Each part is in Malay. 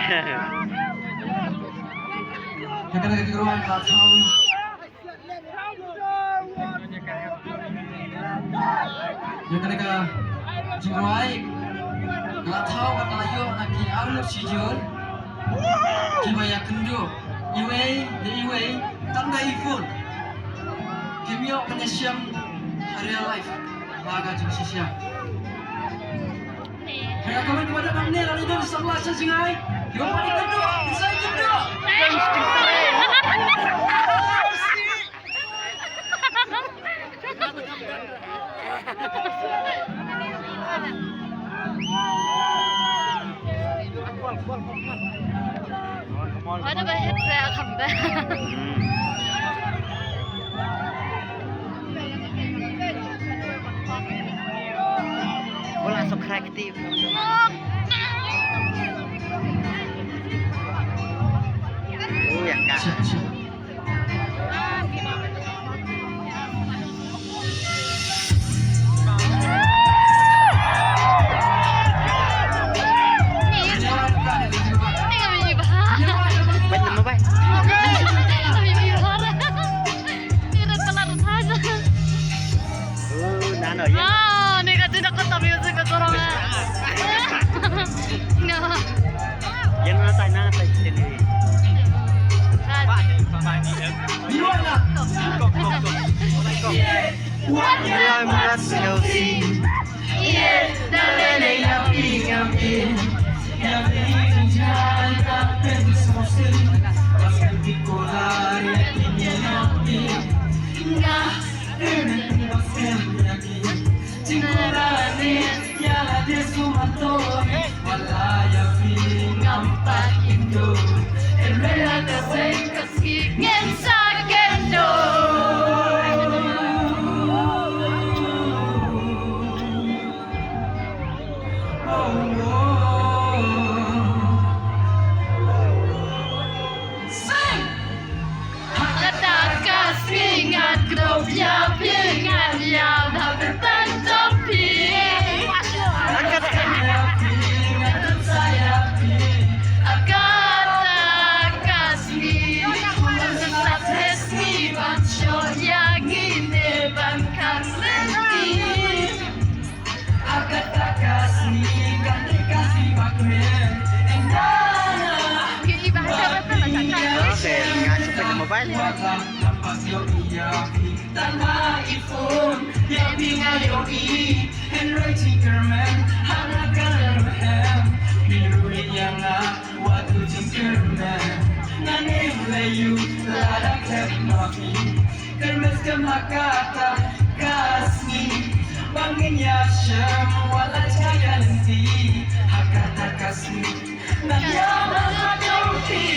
Yang kena ketika ruang kacau. Yang kena ke jingruai kacau kata ayo lagi awal sijun. Kimaya kendu, iwe tanda ifun. Kimio penyesiam area life, laga jengsi siang. Kaya kami kepada kami lalu itu sebelah sejingai. Yung paling kedua, bisa kedua. Ada banyak saya kambing. Langsung kreatif. Yang kak. Baik nama baik. Nano ya. Ah, ni kasi nakatabi sa kasarangan. No. Yan na tayo sini. I'm not healthy. Yes, dale la pinga bien. Tanpa iPhone, yang bingung yogi, Android Tinkerman, hanakan hem, biru yang waktu Tinkerman, nane layu, ladang teknologi, kermes kemakata kasih, bangin ya syam, wala cahaya nanti, hakata kasih, nanya mengadopi.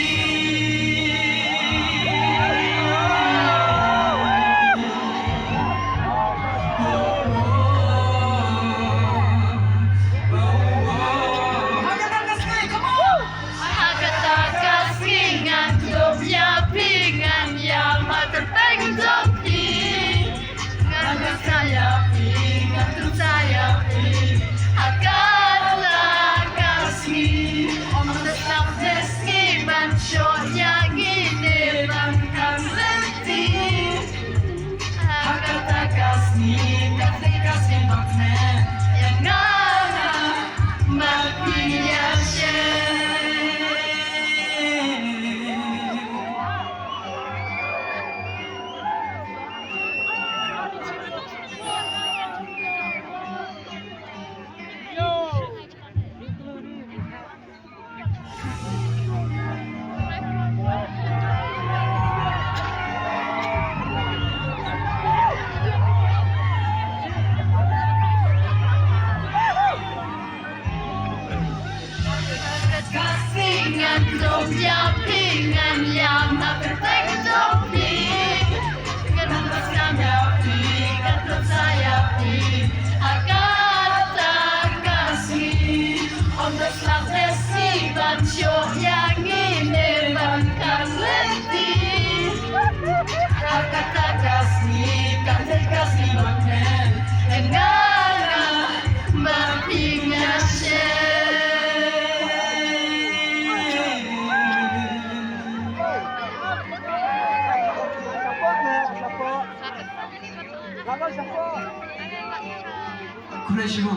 그러시고